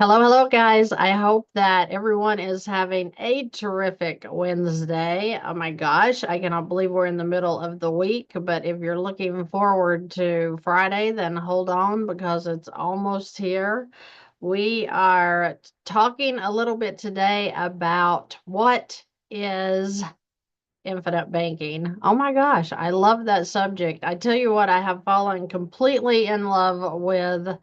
Hello, hello, guys. I hope that everyone is having a terrific Wednesday. Oh my gosh, I cannot believe we're in the middle of the week. But if you're looking forward to Friday, then hold on because it's almost here. We are talking a little bit today about what is infinite banking. Oh my gosh, I love that subject. I tell you what, I have fallen completely in love with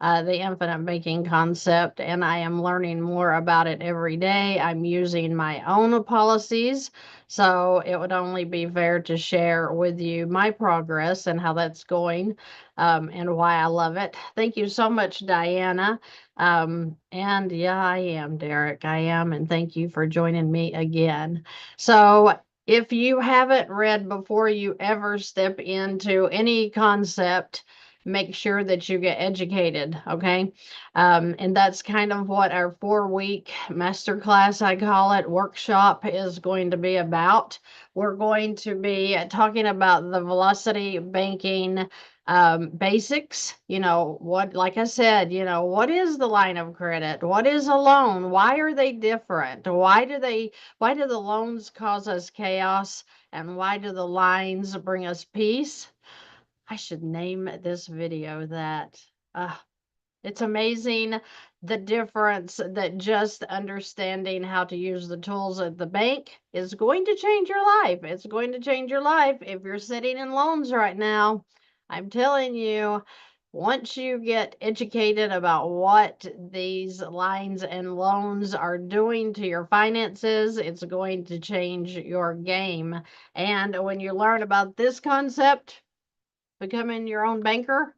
the infinite banking concept, and I am learning more about it every day. I'm using my own policies, so it would only be fair to share with you my progress and how that's going, and why I love it. Thank you so much, Diana. And yeah, I am, Derek. I am, and thank you for joining me again. So, if you haven't read before you ever step into any concept, make sure that you get educated, okay? And that's kind of what our 4 week masterclass, I call it, workshop is going to be about. We're going to be talking about the velocity banking basics. What, like I said, what is the line of credit? What is a loan? Why are they different? Why do the loans cause us chaos? And why do the lines bring us peace? I should name this video that. Uh, it's amazing the difference that just understanding how to use the tools at the bank is going to change your life. It's going to change your life if you're sitting in loans right now. I'm telling you, once you get educated about what these lines and loans are doing to your finances, it's going to change your game. And when you learn about this concept, becoming your own banker,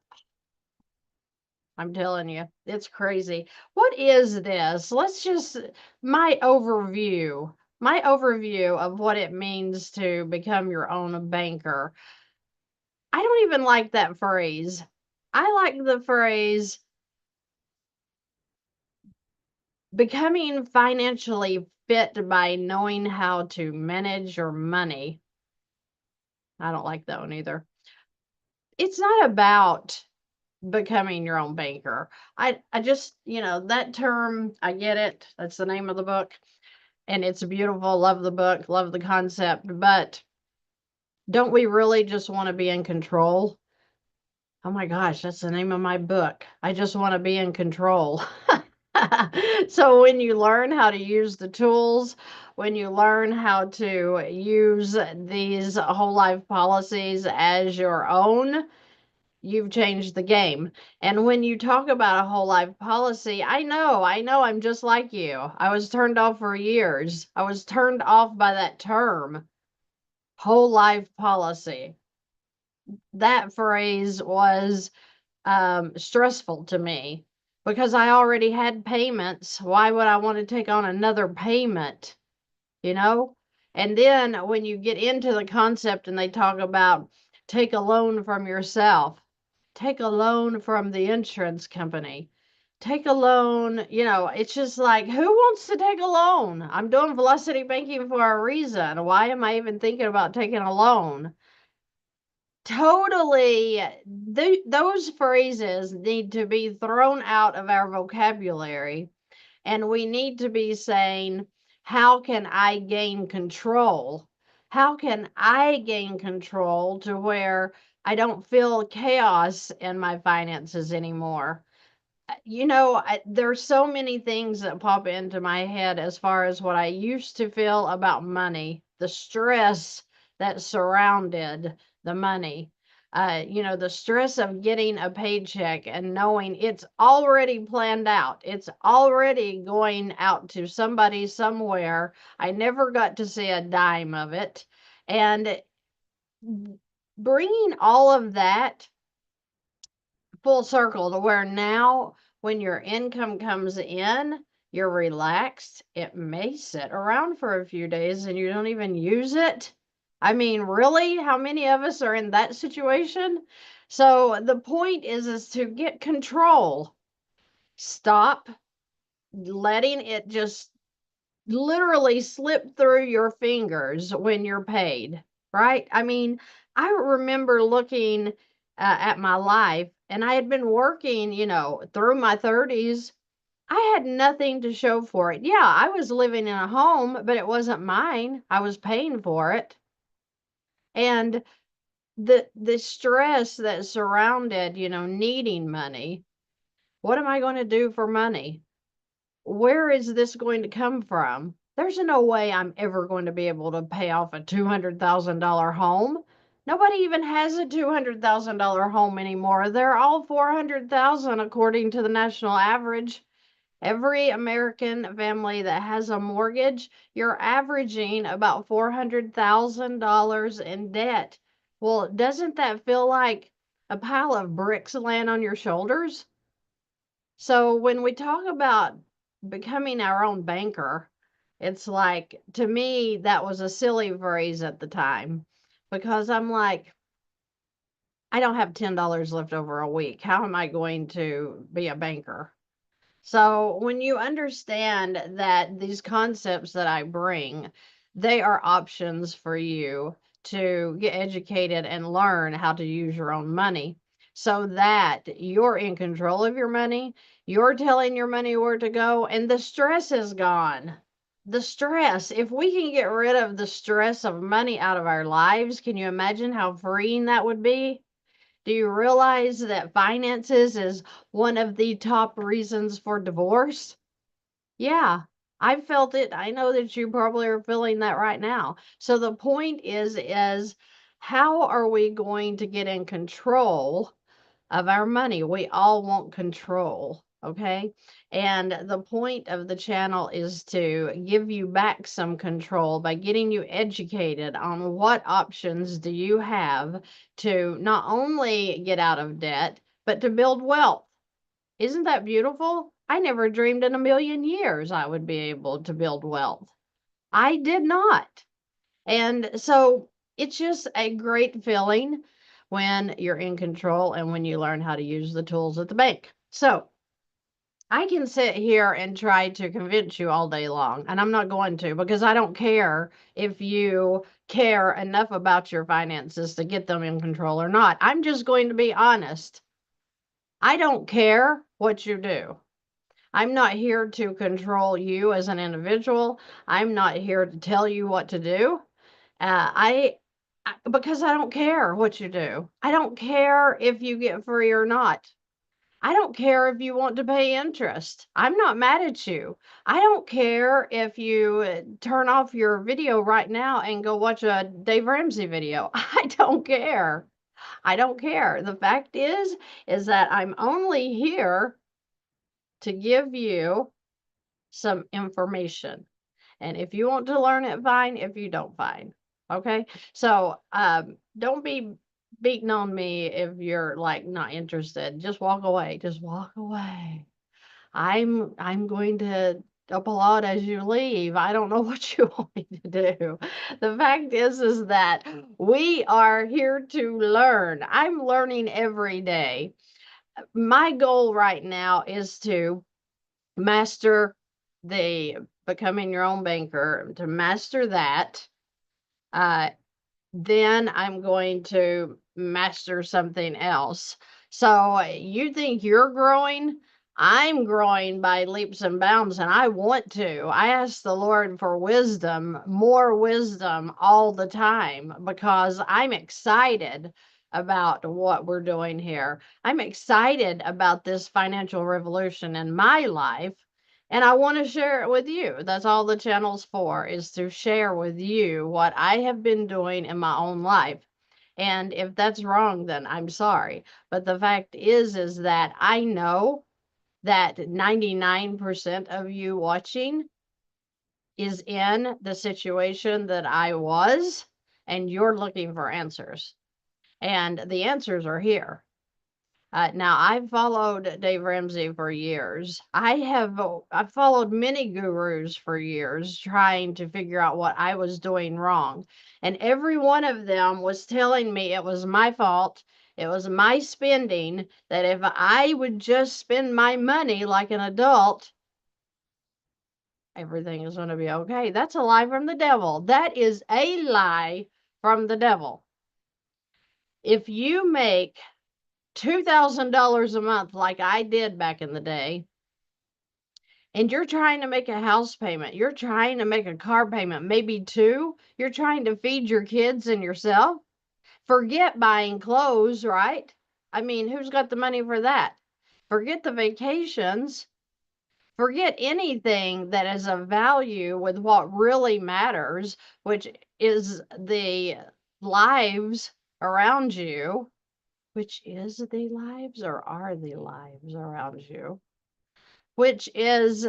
I'm telling you, it's crazy. What is this? Let's just my overview of what it means to become your own banker. I don't even like that phrase. I like the phrase becoming financially fit by knowing how to manage your money. I don't like that one either. It's not about becoming your own banker. I just, that term, I get it. That's the name of the book and it's beautiful. Love the book, love the concept, but don't we really just want to be in control? Oh my gosh, that's the name of my book. I just want to be in control. So when you learn how to use the tools, when you learn how to use these whole life policies as your own, you've changed the game. And when you talk about a whole life policy, I know, I'm just like you. I was turned off for years. I was turned off by that term, whole life policy. That phrase was stressful to me because I already had payments. Why would I want to take on another payment? You know? And then when you get into the concept and they talk about take a loan from yourself, take a loan from the insurance company, take a loan, it's just like, who wants to take a loan? I'm doing velocity banking for a reason. Why am I even thinking about taking a loan? Totally. Those phrases need to be thrown out of our vocabulary. And we need to be saying, how can I gain control? How can I gain control to where I don't feel chaos in my finances anymore? There's so many things that pop into my head as far as what I used to feel about money, the stress that surrounded the money. The stress of getting a paycheck and knowing it's already planned out. It's already going out to somebody somewhere. I never got to see a dime of it. And bringing all of that full circle to where now when your income comes in, you're relaxed. It may sit around for a few days and you don't even use it. I mean, really? How many of us are in that situation? So the point is to get control. Stop letting it just literally slip through your fingers when you're paid, right? I mean, I remember looking at my life and I had been working, through my 30s. I had nothing to show for it. Yeah, I was living in a home, but it wasn't mine. I was paying for it. And the stress that surrounded, needing money. What am I going to do for money? Where is this going to come from? There's no way I'm ever going to be able to pay off a $200,000 home. Nobody even has a $200,000 home anymore. They're all 400,000 according to the national average. Every American family that has a mortgage, you're averaging about $400,000 in debt. Well, doesn't that feel like a pile of bricks laying on your shoulders? So when we talk about becoming our own banker, it's like, to me, that was a silly phrase at the time because I'm like, I don't have $10 left over a week. How am I going to be a banker? So when you understand that these concepts that I bring, they are options for you to get educated and learn how to use your own money so that you're in control of your money, you're telling your money where to go, and the stress is gone. The stress, if we can get rid of the stress of money out of our lives, can you imagine how freeing that would be? Do you realize that finances is one of the top reasons for divorce? Yeah, I felt it. I know that you probably are feeling that right now. So the point is how are we going to get in control of our money? We all want control, okay? And the point of the channel is to give you back some control by getting you educated on what options do you have to not only get out of debt, but to build wealth. Isn't that beautiful? I never dreamed in a million years I would be able to build wealth. I did not. And so it's just a great feeling when you're in control and when you learn how to use the tools at the bank. So I can sit here and try to convince you all day long, and I'm not going to because I don't care if you care enough about your finances to get them in control or not. I'm just going to be honest. I don't care what you do. I'm not here to control you as an individual. I'm not here to tell you what to do. Because I don't care what you do. I don't care if you get free or not. I don't care if you want to pay interest. I'm not mad at you. I don't care if you turn off your video right now and go watch a Dave Ramsey video. I don't care. I don't care. The fact is that I'm only here to give you some information. And if you want to learn it, fine. If you don't, fine. Okay. So don't be beating on me if you're like not interested. Just walk away. Just walk away. I'm going to applaud as you leave. I don't know what you want me to do. The fact is that we are here to learn. I'm learning every day. My goal right now is to master the becoming your own banker, to master that. Uh, then I'm going to master something else. So you think you're growing? I'm growing by leaps and bounds, and I want to. I ask the Lord for wisdom, more wisdom all the time, because I'm excited about what we're doing here. I'm excited about this financial revolution in my life. And I want to share it with you. That's all the channel's for, is to share with you what I have been doing in my own life. And if that's wrong, then I'm sorry. But the fact is that I know that 99% of you watching is in the situation that I was, and you're looking for answers. And the answers are here. Now I've followed Dave Ramsey for years. I've followed many gurus for years trying to figure out what I was doing wrong. And every one of them was telling me it was my fault. It was my spending, that if I would just spend my money like an adult, everything is going to be okay. That's a lie from the devil. That is a lie from the devil. If you make $2,000 a month like I did back in the day, and you're trying to make a house payment, you're trying to make a car payment, maybe two, you're trying to feed your kids and yourself. Forget buying clothes, right? I mean, who's got the money for that? Forget the vacations. Forget anything that is of value with what really matters, which is the lives around you, which is the lives or are the lives around you, which is,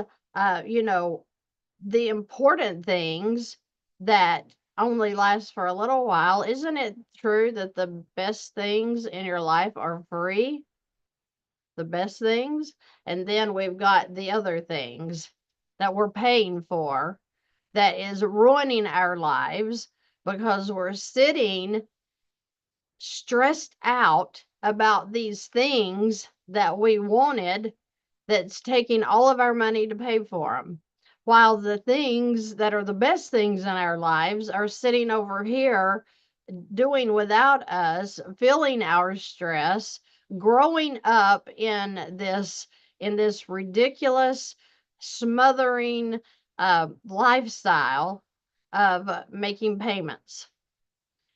you know, the important things that only last for a little while. Isn't it true that the best things in your life are free? The best things. And then we've got the other things that we're paying for that is ruining our lives because we're sitting stressed out about these things that we wanted that's taking all of our money to pay for them. While the things that are the best things in our lives are sitting over here doing without us, feeling our stress, growing up in this ridiculous, smothering lifestyle of making payments.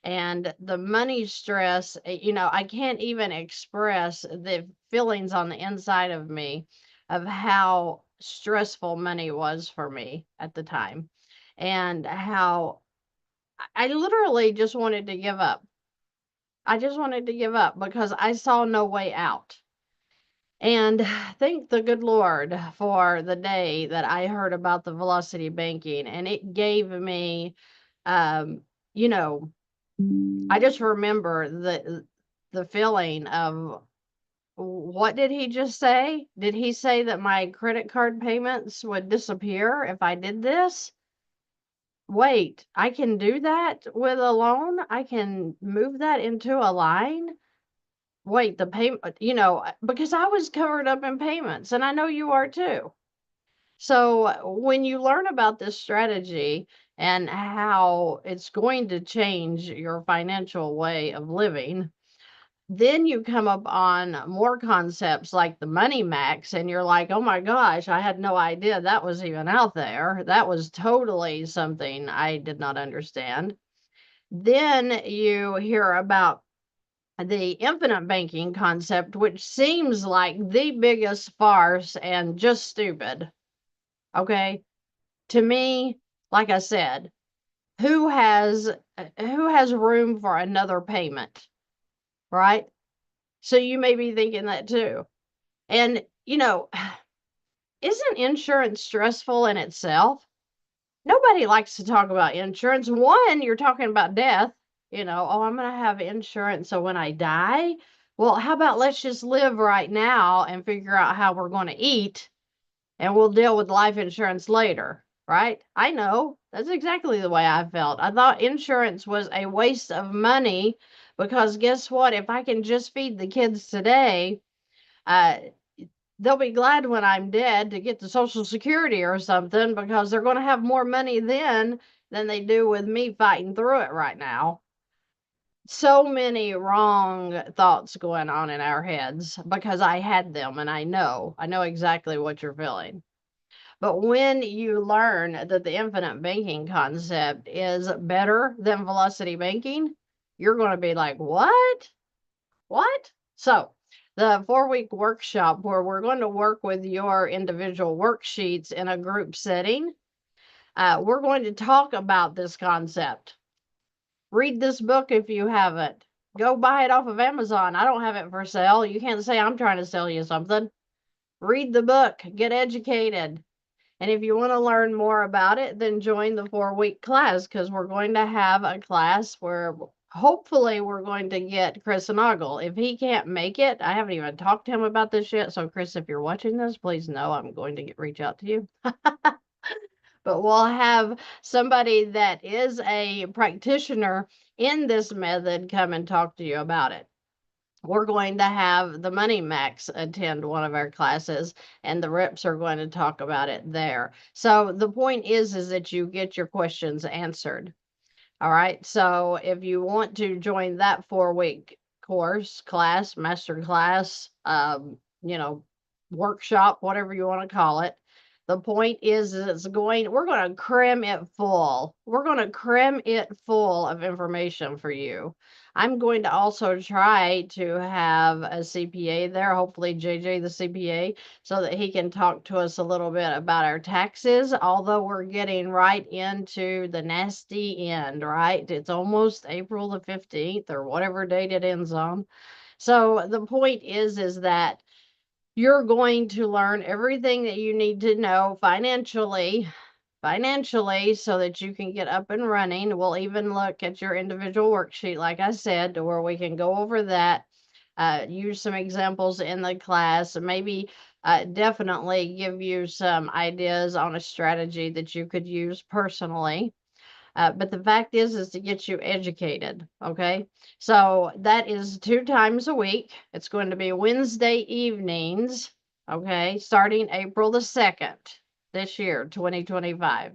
And the money stress, I can't even express the feelings on the inside of me of how stressful money was for me at the time, and how I literally just wanted to give up. I just wanted to give up because I saw no way out. And thank the good Lord for the day that I heard about the velocity banking, and it gave me, um, you know, I just remember the feeling of, what did he just say? Did he say that my credit card payments would disappear if I did this? Wait, I can do that with a loan? I can move that into a line? Wait, the payment, because I was covered up in payments, and I know you are too. So when you learn about this strategy and how it's going to change your financial way of living, then you come up on more concepts like the money max, and you're like, oh my gosh, I had no idea that was even out there. That was totally something I did not understand. Then you hear about the infinite banking concept, which seems like the biggest farce and just stupid. Okay. To me, like I said, who has room for another payment, right? So you may be thinking that too. And, isn't insurance stressful in itself? Nobody likes to talk about insurance. One, you're talking about death, oh, I'm going to have insurance so when I die, well, how about let's just live right now and figure out how we're going to eat, and we'll deal with life insurance later, right? I know. That's exactly the way I felt. I thought insurance was a waste of money because guess what? If I can just feed the kids today, uh, they'll be glad when I'm dead to get the Social Security or something because they're going to have more money then than they do with me fighting through it right now. So many wrong thoughts going on in our heads because I had them, and I know exactly what you're feeling. But when you learn that the infinite banking concept is better than velocity banking, you're going to be like, what? What? So, the 4-week workshop where we're going to work with your individual worksheets in a group setting, we're going to talk about this concept. Read this book if you haven't. Go buy it off of Amazon. I don't have it for sale. You can't say I'm trying to sell you something. Read the book, get educated. And if you want to learn more about it, then join the 4-week class, because we're going to have a class where hopefully we're going to get Chris Noggle. If he can't make it, I haven't even talked to him about this yet. So, Chris, if you're watching this, please know I'm going to reach out to you. But we'll have somebody that is a practitioner in this method come and talk to you about it. We're going to have the Money Max attend one of our classes, and the reps are going to talk about it there. So the point is that you get your questions answered. All right. So if you want to join that 4-week course, class, master class, workshop, whatever you want to call it, The point is we're going to cram it full. We're going to cram it full of information for you. I'm going to also try to have a CPA there, hopefully JJ the CPA, so that he can talk to us a little bit about our taxes, although we're getting right into the nasty end, right? It's almost April the 15th or whatever date it ends on. So the point is that you're going to learn everything that you need to know financially so that you can get up and running. We'll even look at your individual worksheet, like I said, to where we can go over that, use some examples in the class, and maybe definitely give you some ideas on a strategy that you could use personally. But the fact is to get you educated. Okay. So that is 2 times a week. It's going to be Wednesday evenings. Okay. Starting April the 2nd this year, 2025.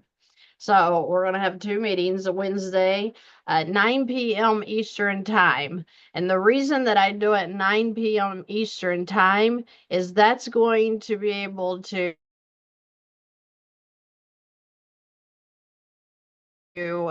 So we're going to have 2 meetings, a Wednesday at 9 p.m. Eastern time. And the reason that I do it 9 p.m. Eastern time is that's going to be able to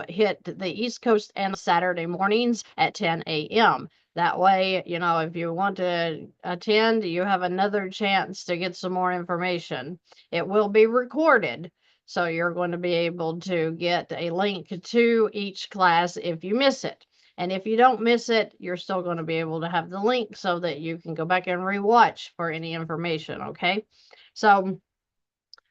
hit the East Coast and Saturday mornings at 10 a.m. That way, if you want to attend, you have another chance to get some more information. It will be recorded, so you're going to be able to get a link to each class if you miss it. And if you don't miss it, you're still going to be able to have the link so that you can go back and rewatch for any information, okay? So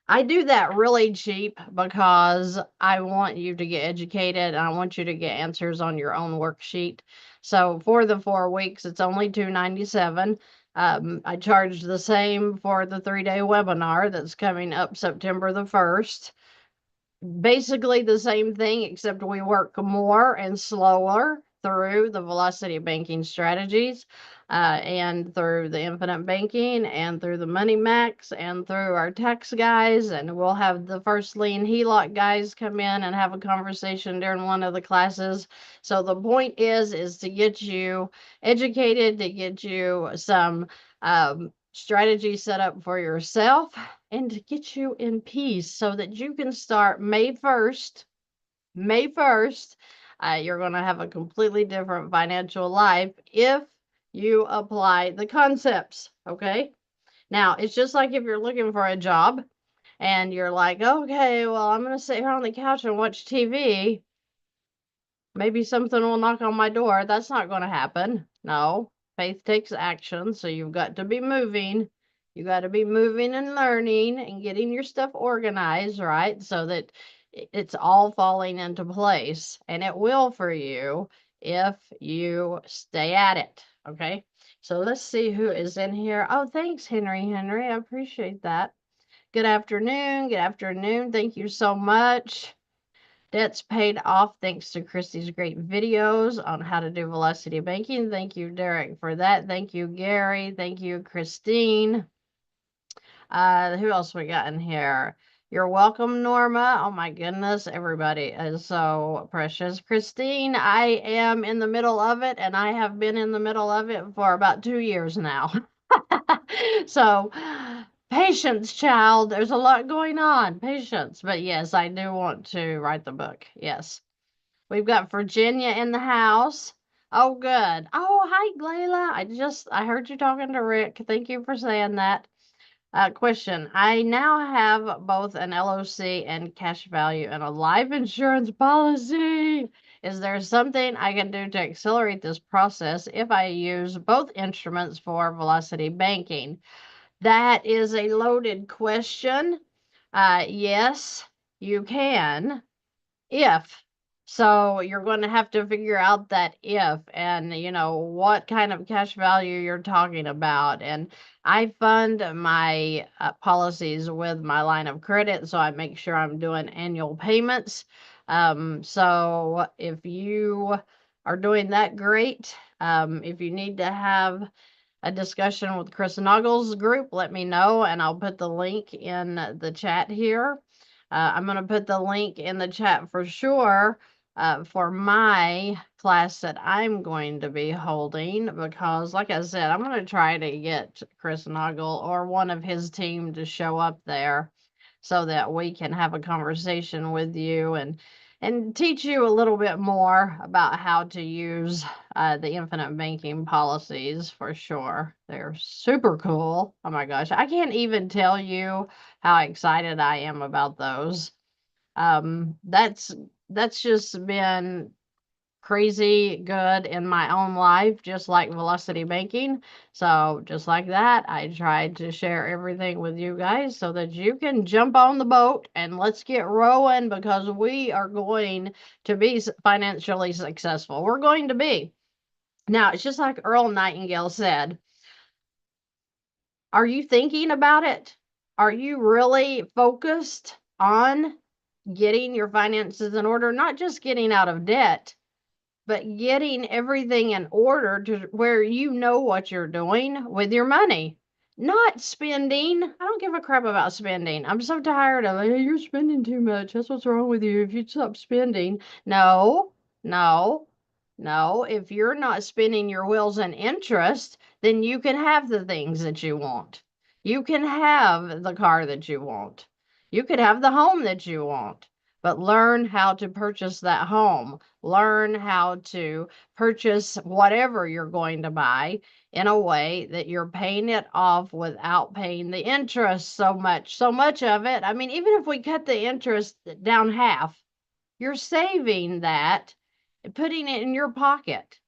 I do that really cheap because I want you to get educated and I want you to get answers on your own worksheet. So for the 4 weeks, it's only $297. I charge the same for the 3-day webinar that's coming up September the 1st. Basically the same thing, except we work more and slower through the velocity banking strategies, and through the infinite banking and through the money max and through our tax guys. And we'll have the first lien HELOC guys come in and have a conversation during one of the classes. So the point is to get you educated, to get you some strategy set up for yourself, and to get you in peace so that you can start May 1st. May 1st, you're going to have a completely different financial life if you apply the concepts. Okay. Now, it's just like if you're looking for a job and you're like, okay, well, I'm going to sit here on the couch and watch TV. Maybe something will knock on my door. That's not going to happen. No, faith takes action. So you've got to be moving. You got to be moving and learning and getting your stuff organized, right? So that it's all falling into place. And it will for you if you stay at it. Okay. So let's see who is in here. Oh, thanks, Henry. Henry, I appreciate that. Good afternoon. Good afternoon. Thank you so much. Debts paid off thanks to Christy's great videos on how to do velocity banking. Thank you, Derek, for that. Thank you, Gary. Thank you, Christine. Who else we got in here? You're welcome, Norma. Oh my goodness, everybody is so precious. Christine, I am in the middle of it, and I have been in the middle of it for about 2 years now. So, patience, child. There's a lot going on. Patience. But yes, I do want to write the book. Yes. We've got Virginia in the house. Oh, good. Oh, hi, Layla. I heard you talking to Rick. Thank you for saying that. Question. I now have both an LOC and cash value and a life insurance policy. Is there something I can do to accelerate this process if I use both instruments for velocity banking? That is a loaded question. Yes, you can if. So you're going to have to figure out that if and what kind of cash value you're talking about. And I fund my policies with my line of credit, so I make sure I'm doing annual payments. So if you are doing that, great. If you need to have a discussion with Chris Nuggles group, let me know and I'll put the link in the chat here. I'm going to put the link in the chat for sure for my class that I'm going to be holding, because like I said, I'm going to try to get Chris Noggle or one of his team to show up there. so that we can have a conversation with you and teach you a little bit more about how to use the infinite banking policies for sure. They're super cool. Oh my gosh, I can't even tell you how excited I am about those. That's just been crazy good in my own life, just like velocity banking. So, just like that, I tried to share everything with you guys so that you can jump on the boat and let's get rowing because we are going to be financially successful. We're going to be. Now, it's just like Earl Nightingale said, are you thinking about it? Are you really focused on getting your finances in order? Not just getting out of debt, but getting everything in order to where you know what you're doing with your money. Not spending. I don't give a crap about spending. I'm so tired of, hey, you're spending too much. That's what's wrong with you. If you stop spending. No, no, no. If you're not spending your wills and interest, then you can have the things that you want. You can have the car that you want. You could have the home that you want, but learn how to purchase that home. Learn how to purchase whatever you're going to buy in a way that you're paying it off without paying the interest so much of it. I mean, even if we cut the interest down half, you're saving that and putting it in your pocket.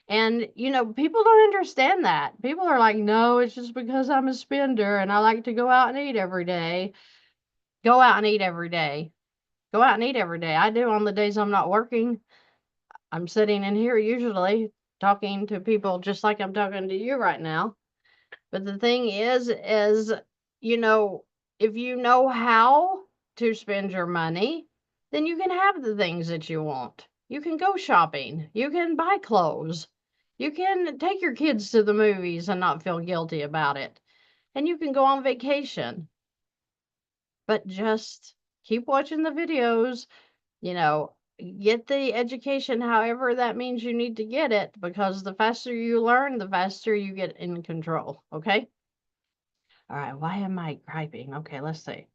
And, people don't understand that. People are like, no, it's just because I'm a spender and I like to go out and eat every day. Go out and eat every day. Go out and eat every day. I do on the days I'm not working. I'm sitting in here usually talking to people just like I'm talking to you right now. But the thing is, you know, if you know how to spend your money, then you can have the things that you want. You can go shopping. You can buy clothes. You can take your kids to the movies and not feel guilty about it. And you can go on vacation. But just keep watching the videos, you know, get the education however that means you need to get it, because the faster you learn, the faster you get in control. Okay. All right. Why am I griping? Okay, let's see.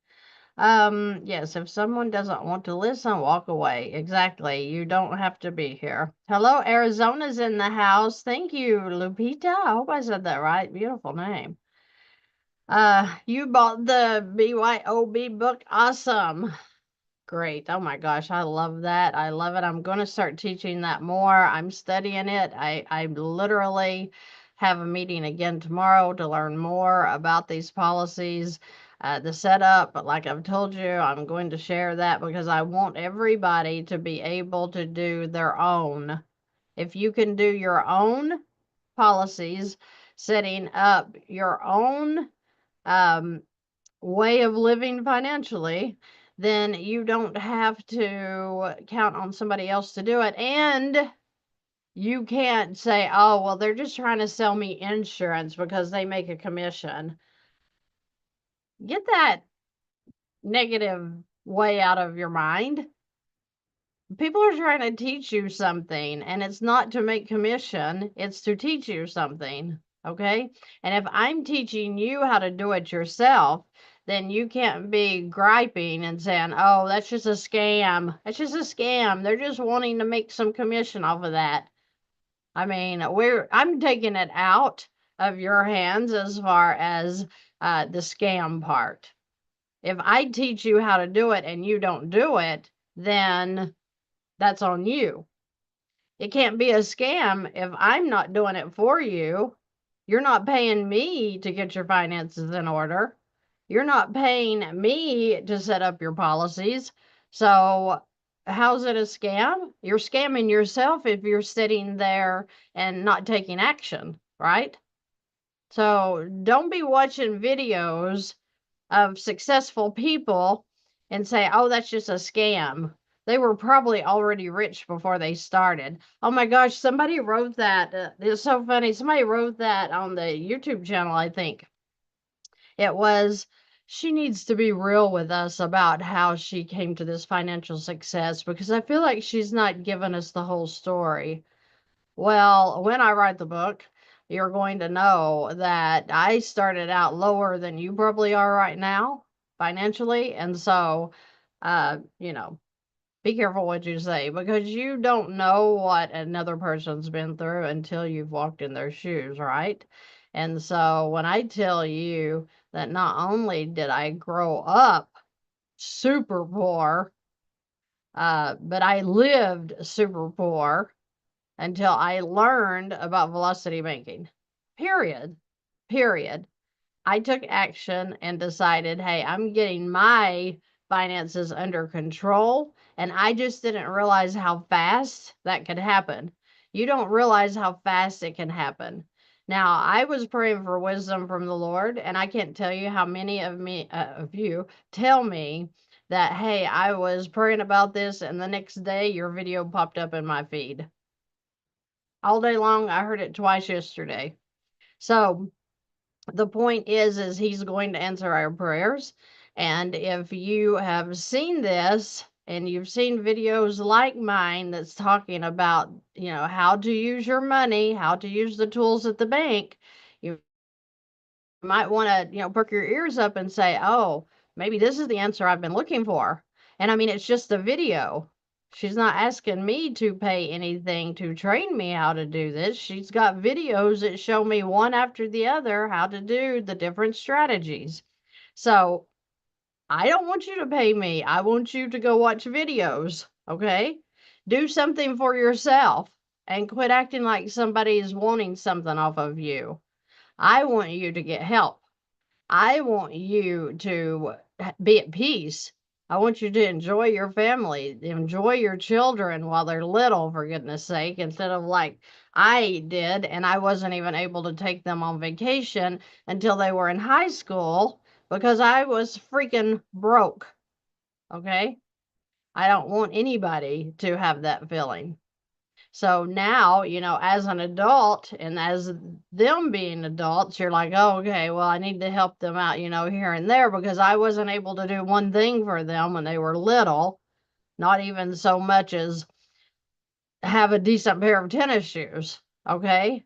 Yes, if someone doesn't want to listen, walk away. Exactly. You don't have to be here. Hello, Arizona's in the house. Thank you, Lupita. I hope I said that right. Beautiful name. You bought the BYOB book. Awesome. Great. Oh my gosh, I love that. I love it. I'm going to start teaching that more. I'm studying it. I literally have a meeting again tomorrow to learn more about these policies, the setup. But like I've told you, I'm going to share that because I want everybody to be able to do their own. If you can do your own policies, setting up your own um, way of living financially, then you don't have to count on somebody else to do it. And you can't say, oh, well, they're just trying to sell me insurance because they make a commission. Get that negative way out of your mind. People are trying to teach you something, and it's not to make commission, it's to teach you something. Okay. And if I'm teaching you how to do it yourself, then you can't be griping and saying, oh, that's just a scam. That's just a scam. They're just wanting to make some commission off of that. I mean, I'm taking it out of your hands as far as the scam part. If I teach you how to do it and you don't do it, then that's on you. It can't be a scam if I'm not doing it for you. You're not paying me to get your finances in order. You're not paying me to set up your policies. So, how's it a scam? You're scamming yourself if you're sitting there and not taking action, right? So, don't be watching videos of successful people and say, oh, that's just a scam. They were probably already rich before they started. Oh my gosh, somebody wrote that. It's so funny. Somebody wrote that on the YouTube channel, I think. It was, she needs to be real with us about how she came to this financial success because I feel like she's not given us the whole story. Well, when I write the book, you're going to know that I started out lower than you probably are right now. financially. And so, you know, be careful what you say because you don't know what another person's been through until you've walked in their shoes, right? And so when I tell you that not only did I grow up super poor, but I lived super poor until I learned about velocity banking. Period. Period. I took action and decided, hey, I'm getting my finances under control. And I just didn't realize how fast that could happen. You don't realize how fast it can happen. Now, I was praying for wisdom from the Lord, and I can't tell you how many of you tell me that, hey, I was praying about this, and the next day your video popped up in my feed. All day long, I heard it twice yesterday. So, the point is he's going to answer our prayers. And if you have seen this and you've seen videos like mine that's talking about, how to use your money, how to use the tools at the bank, you might want to, perk your ears up and say, oh, maybe this is the answer I've been looking for. And I mean, it's just a video. She's not asking me to pay anything to train me how to do this. She's got videos that show me one after the other how to do the different strategies. So I don't want you to pay me. I want you to go watch videos. Okay. Do something for yourself and quit acting like somebody is wanting something off of you. I want you to get help. I want you to be at peace. I want you to enjoy your family, enjoy your children while they're little, for goodness sake, instead of like I did, and I wasn't even able to take them on vacation until they were in high school because I was freaking broke. Okay? I don't want anybody to have that feeling. So now, as an adult and as them being adults, you're like, oh, okay, well, I need to help them out, here and there because I wasn't able to do one thing for them when they were little, not even so much as have a decent pair of tennis shoes. Okay.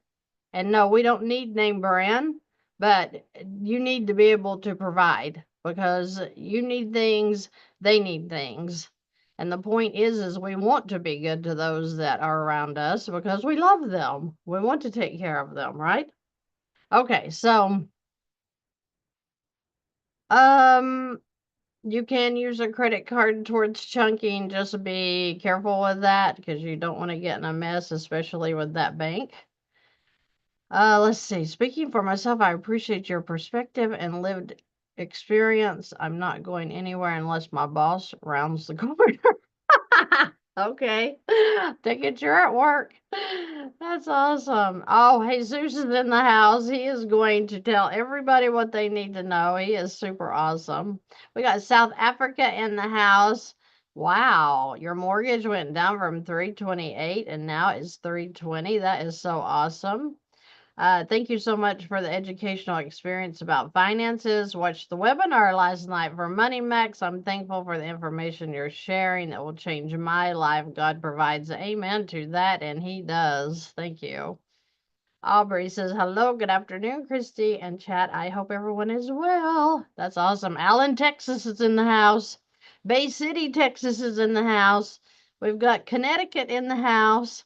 And no, we don't need name brand, but you need to be able to provide because you need things, they need things. And the point is we want to be good to those that are around us because we love them. We want to take care of them, right? Okay, so um you can use a credit card towards chunking. Just be careful with that because you don't want to get in a mess, especially with that bank. Let's see. Speaking for myself, I appreciate your perspective and lived experience. I'm not going anywhere unless my boss rounds the corner. Okay. Take it you're at work. That's awesome. Oh, Jesus is in the house. He is going to tell everybody what they need to know. He is super awesome. We got South Africa in the house. Wow, your mortgage went down from 328 and now it's 320. That is so awesome. Thank you so much for the educational experience about finances. Watched the webinar last night for Money Max. I'm thankful for the information you're sharing that will change my life. God provides. Amen to that, and He does. Thank you. Aubrey says, hello, good afternoon, Christy and chat. I hope everyone is well. That's awesome. Allen, Texas is in the house. Bay City, Texas is in the house. We've got Connecticut in the house.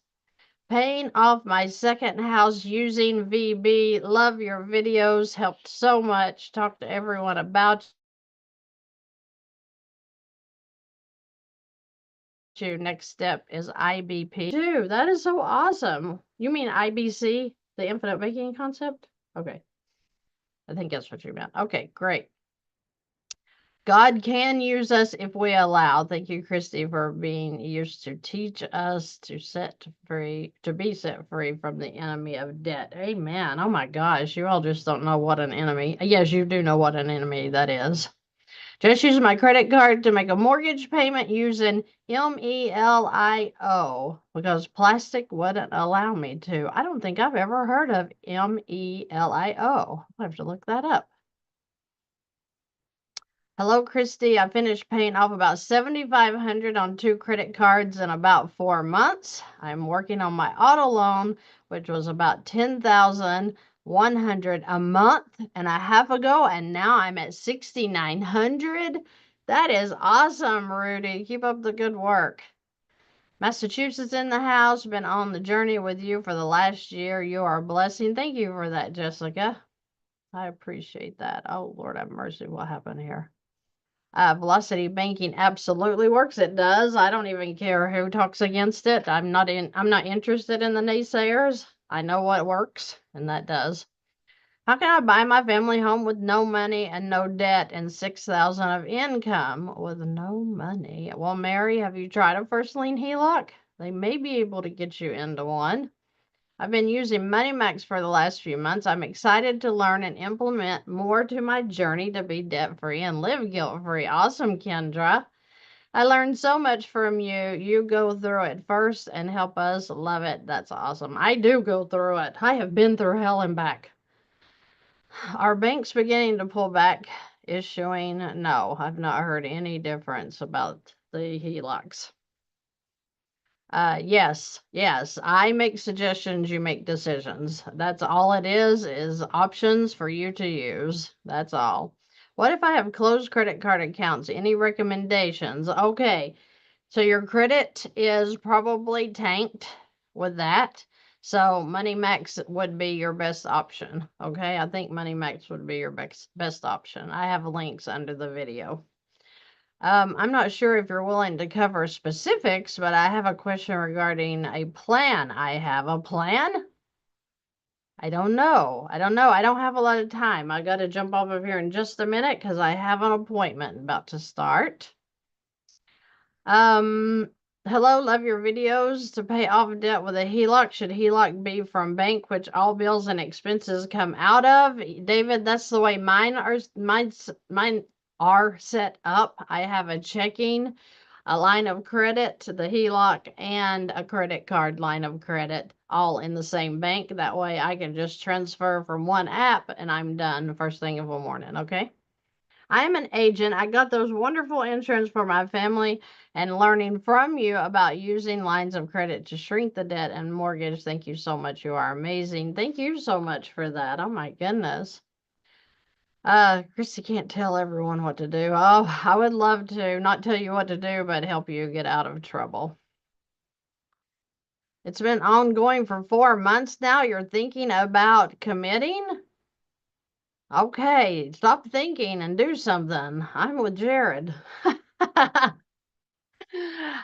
Paying off my second house using VB. Love your videos. Helped so much. Talk to everyone about you. Next step is IBP. Dude, that is so awesome. You mean IBC, the infinite banking concept? Okay. I think that's what you meant. Okay, great. God can use us if we allow. Thank you, Christy, for being used to teach us to be set free from the enemy of debt. Amen. Oh my gosh, you all just don't know what an enemy. Yes, you do know what an enemy that is. Just use my credit card to make a mortgage payment using MELIO because plastic wouldn't allow me to. I don't think I've ever heard of MELIO. I have to look that up. Hello, Christy. I finished paying off about $7,500 on 2 credit cards in about 4 months. I'm working on my auto loan, which was about $10,000. 100 a month and a half ago, and now I'm at 6,900. That is awesome, Rudy. Keep up the good work. Massachusetts in the house. Been on the journey with you for the last year. You are a blessing. Thank you for that, Jessica. I appreciate that. Oh, Lord have mercy. What happened here? Velocity banking absolutely works. It does. I don't even care who talks against it. I'm not interested in the naysayers. I know what works, and that does. How can I buy my family home with no money and no debt and 6,000 of income with no money? Well, Mary, have you tried a first lien HELOC? They may be able to get you into one. I've been using MoneyMax for the last few months. I'm excited to learn and implement more to my journey to be debt-free and live guilt-free. Awesome, Kendra. I learned so much from you. You go through it first and help us love it. That's awesome. I do go through it. I have been through hell and back. Are banks beginning to pull back issuing? No, I've not heard any difference about the HELOCs. Yes. I make suggestions, you make decisions. That's all it is options for you to use. That's all. What if I have closed credit card accounts? Any recommendations? Okay, so your credit is probably tanked with that. So MoneyMax would be your best option. Okay, I think MoneyMax would be your best option. I have links under the video. I'm not sure if you're willing to cover specifics, but I have a question regarding a plan. I have a plan? I don't know. I don't have a lot of time. I got to jump off of here in just a minute because I have an appointment about to start. Hello, love your videos. To pay off debt with a HELOC, should HELOC be from bank, which all bills and expenses come out of? David, that's the way mine are set up. I have a checking, a line of credit, the HELOC, and a credit card line of credit, all in the same bank. That way I can just transfer from one app and I'm done first thing in the morning, okay? I am an agent. I got those wonderful insurance for my family and learning from you about using lines of credit to shrink the debt and mortgage. Thank you so much. You are amazing. Thank you so much for that. Oh my goodness. Christy can't tell everyone what to do. Oh, I would love to not tell you what to do, but help you get out of trouble. It's been ongoing for 4 months now. You're thinking about committing? Okay, stop thinking and do something. I'm with Jared.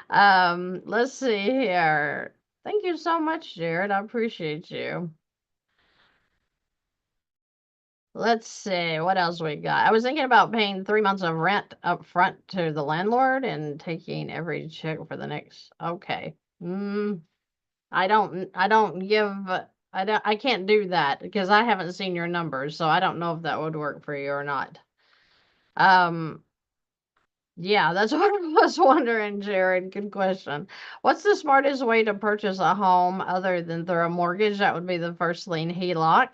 Let's see here. Thank you so much, Jared. I appreciate you. Let's see what else we got. I was thinking about paying 3 months of rent up front to the landlord and taking every check for the next. Okay. I can't do that because I haven't seen your numbers, so I don't know if that would work for you or not. Yeah, that's what I was wondering, Jared. Good question. What's the smartest way to purchase a home other than through a mortgage? That would be the first lien HELOC.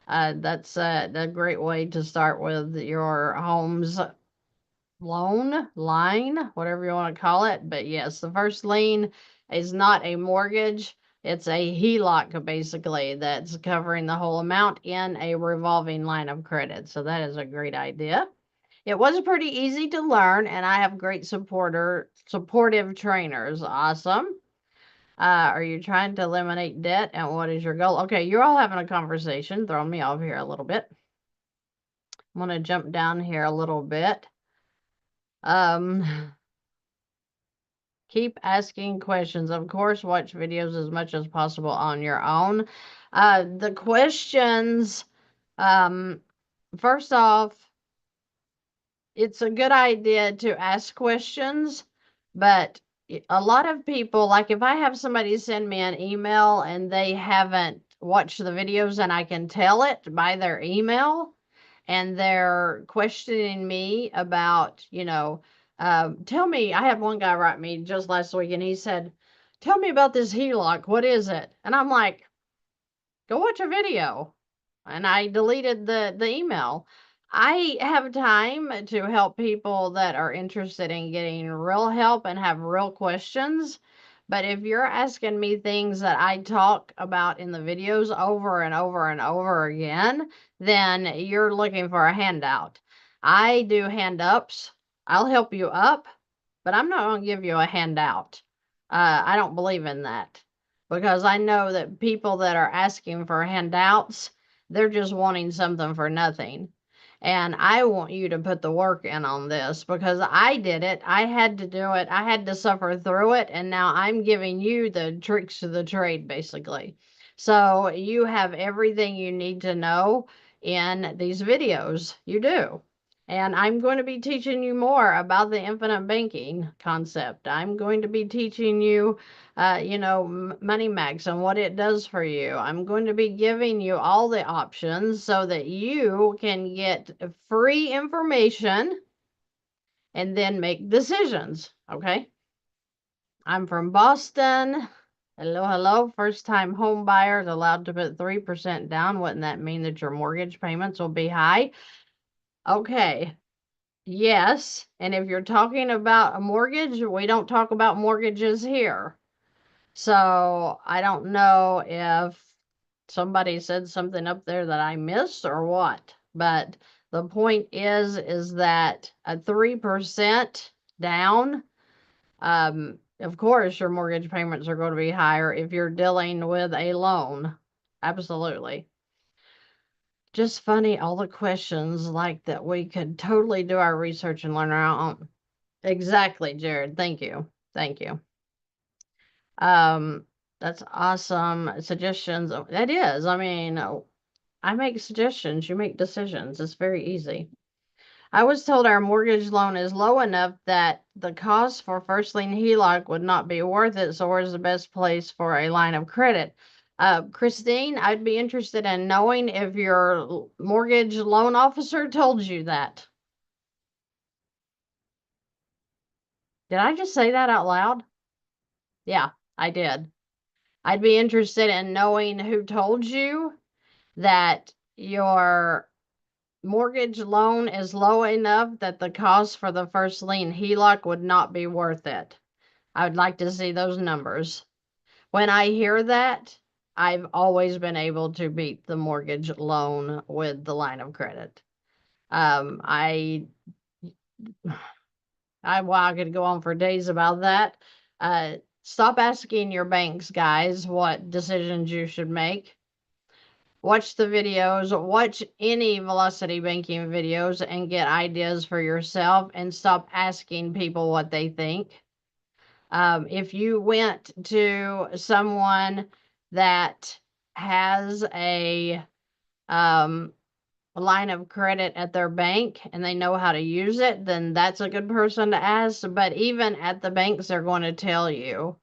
That's a great way to start with your home's loan, line, whatever you want to call it. But yes, the first lien is not a mortgage. It's a HELOC, basically, that's covering the whole amount in a revolving line of credit. So that is a great idea. It was pretty easy to learn, and I have great supportive trainers. Awesome. Are you trying to eliminate debt, and what is your goal? Okay, you're all having a conversation, throwing me off here a little bit. I'm going to jump down here a little bit. Keep asking questions. Of course, watch videos as much as possible on your own. The questions, first off, it's a good idea to ask questions, but a lot of people, like if I have somebody send me an email and they haven't watched the videos and I can tell it by their email and they're questioning me about, tell me, I had one guy write me just last week and he said, tell me about this HELOC. What is it? And I'm like, go watch a video. And I deleted the email. I have time to help people that are interested in getting real help and have real questions. But if you're asking me things that I talk about in the videos over and over and over again, then you're looking for a handout. I do hand ups. I'll help you up, but I'm not going to give you a handout. I don't believe in that because I know that people that are asking for handouts, they're just wanting something for nothing. And I want you to put the work in on this because I did it. I had to do it. I had to suffer through it. And now I'm giving you the tricks of the trade, basically. So you have everything you need to know in these videos. You do. And I'm going to be teaching you more about the infinite banking concept. I'm going to be teaching you, Money Max and what it does for you. I'm going to be giving you all the options so that you can get free information and then make decisions. Okay. I'm from Boston. Hello, hello. First time home buyers allowed to put 3% down. Wouldn't that mean that your mortgage payments will be high? Okay. Yes, and if you're talking about a mortgage, we don't talk about mortgages here. So I don't know if somebody said something up there that I missed or what. But the point is that a 3% down, of course, your mortgage payments are going to be higher if you're dealing with a loan. Absolutely. Just funny, all the questions like that we could totally do our research and learn our own. Exactly, Jared. Thank you. Thank you. Um, that's awesome. Suggestions. That is. I mean, I make suggestions, you make decisions. It's very easy. I was told our mortgage loan is low enough that the cost for first lien HELOC would not be worth it. So where's the best place for a line of credit? Christine, I'd be interested in knowing if your mortgage loan officer told you that. Did I just say that out loud? Yeah, I did. I'd be interested in knowing who told you that your mortgage loan is low enough that the cost for the first lien HELOC would not be worth it. I would like to see those numbers. When I hear that, I've always been able to beat the mortgage loan with the line of credit. I well, I could go on for days about that. Stop asking your banks, guys, what decisions you should make. Watch the videos, watch any velocity banking videos and get ideas for yourself and stop asking people what they think. If you went to someone that has a line of credit at their bank and they know how to use it, then that's a good person to ask. But even at the banks, they're going to tell you.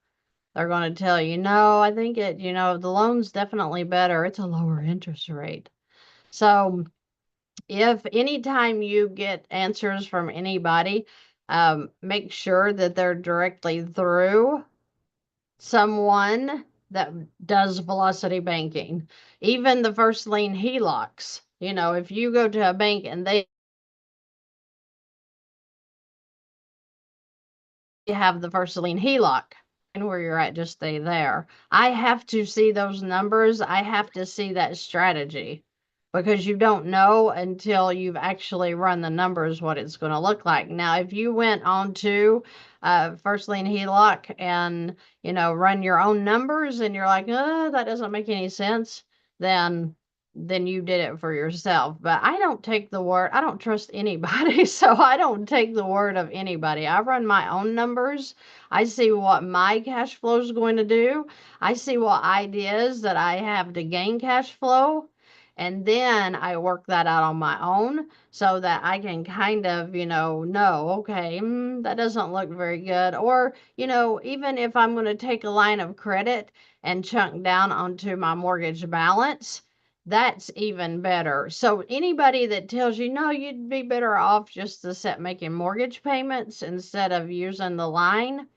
They're going to tell you, no, I think the loan's definitely better. It's a lower interest rate. So if anytime you get answers from anybody, make sure that they're directly through someone that does velocity banking. Even the first lien HELOCs, if you go to a bank and they have the first lien HELOC and where you're at, just stay there. I have to see those numbers. I have to see that strategy because you don't know until you've actually run the numbers what it's going to look like. Now, if you went on to first lien HELOC and, run your own numbers and you're like, oh, that doesn't make any sense, then you did it for yourself. But I don't take the word, I don't trust anybody. So I don't take the word of anybody. I run my own numbers. I see what my cash flow is going to do. I see what ideas that I have to gain cash flow. And then I work that out on my own so that I can kind of, know, okay, that doesn't look very good. Or, even if I'm going to take a line of credit and chunk down onto my mortgage balance, that's even better. So anybody that tells you, no, you'd be better off just to set making mortgage payments instead of using the line,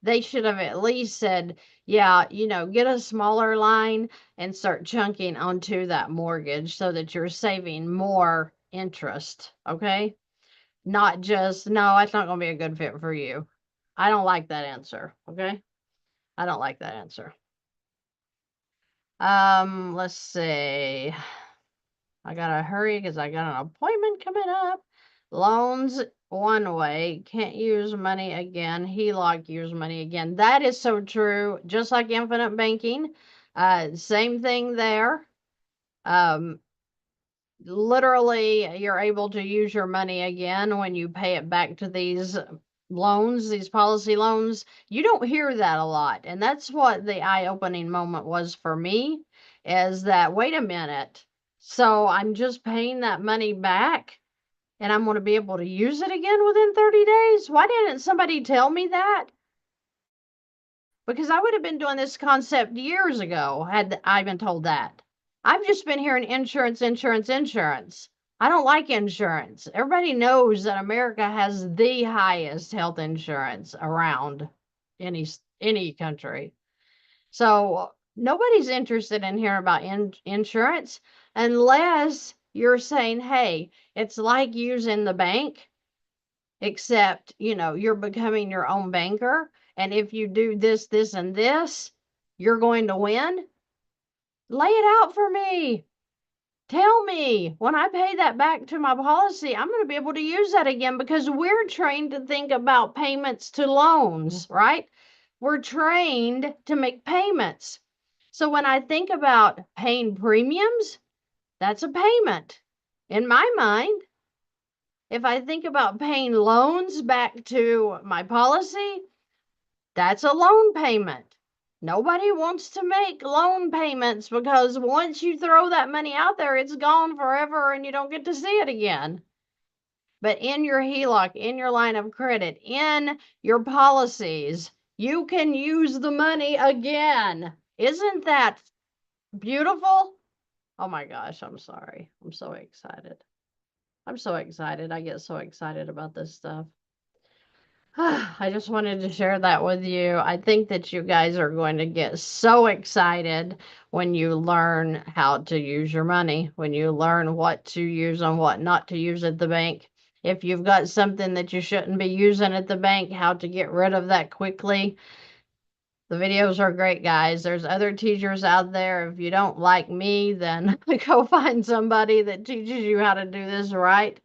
they should have at least said, yeah, get a smaller line and start chunking onto that mortgage so that you're saving more interest. Okay. Not just, no, it's not going to be a good fit for you. I don't like that answer. Okay. I don't like that answer. Let's see. I gotta hurry because I got an appointment coming up. Loans one way, can't use money again. HELOC use money again. That is so true. Just like infinite banking, same thing there. Um, Literally, you're able to use your money again when you pay it back to these loans, these policy loans. You don't hear that a lot, and that's what the eye-opening moment was for me. Is that, wait a minute, so I'm just paying that money back and I'm going to be able to use it again within 30 days? Why didn't somebody tell me that? Because I would have been doing this concept years ago had I been told that. I've just been hearing insurance, insurance, insurance. I don't like insurance. Everybody knows that America has the highest health insurance around any country. So nobody's interested in hearing about insurance unless you're saying, hey, it's like using the bank, except, you're becoming your own banker. And if you do this, this, and this, you're going to win. Lay it out for me. Tell me when I pay that back to my policy, I'm going to be able to use that again, because we're trained to think about payments to loans, right? We're trained to make payments. So when I think about paying premiums, that's a payment in my mind. If I think about paying loans back to my policy, that's a loan payment. Nobody wants to make loan payments because once you throw that money out there, it's gone forever and you don't get to see it again. But in your HELOC, in your line of credit, in your policies, you can use the money again. Isn't that beautiful? Oh my gosh, I'm sorry. I'm so excited. I'm so excited. I get so excited about this stuff. I just wanted to share that with you. I think that you guys are going to get so excited when you learn how to use your money, when you learn what to use and what not to use at the bank. If you've got something that you shouldn't be using at the bank, how to get rid of that quickly. The videos are great, guys. There's other teachers out there. If you don't like me, then go find somebody that teaches you how to do this right.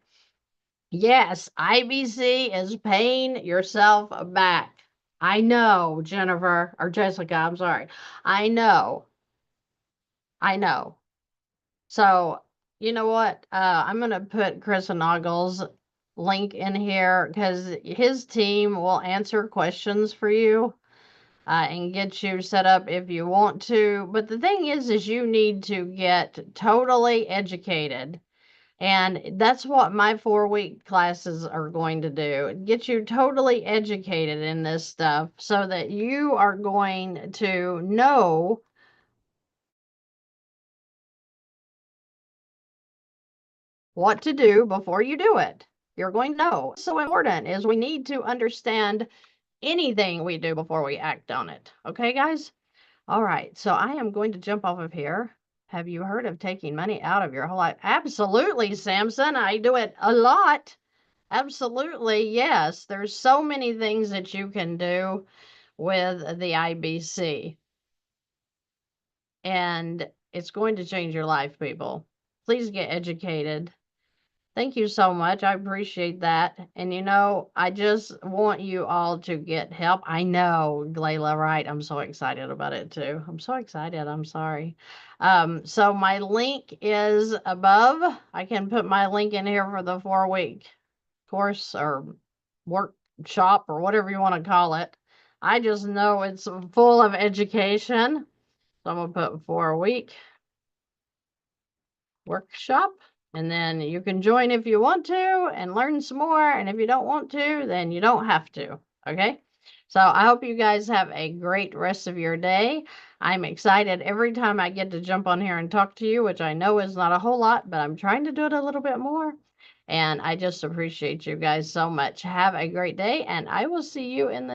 Yes, IBC is paying yourself back. I know, Jennifer, or Jessica, I'm sorry. I know. I know. So, you know what? I'm going to put Chris Nagel's link in here because his team will answer questions for you and get you set up if you want to. But the thing is you need to get totally educated. And that's what my 4-week classes are going to do. Get you totally educated in this stuff so that you are going to know what to do before you do it. You're going to know. What's so important is we need to understand anything we do before we act on it. Okay, guys? All right. So I am going to jump off of here. Have you heard of taking money out of your whole life? Absolutely, Samson. I do it a lot. Absolutely, yes. There's so many things that you can do with the IBC, and it's going to change your life, people. Please get educated. Thank you so much. I appreciate that. And I just want you all to get help. I know, Layla, right? I'm so excited about it too. I'm so excited. I'm sorry. So my link is above. I can put my link in here for the 4-week course or workshop or whatever you want to call it. I just know it's full of education. So I'm going to put 4-week workshop. And then you can join if you want to and learn some more. And if you don't want to, then you don't have to. Okay. So I hope you guys have a great rest of your day. I'm excited every time I get to jump on here and talk to you, which I know is not a whole lot, but I'm trying to do it a little bit more. And I just appreciate you guys so much. Have a great day, and I will see you in the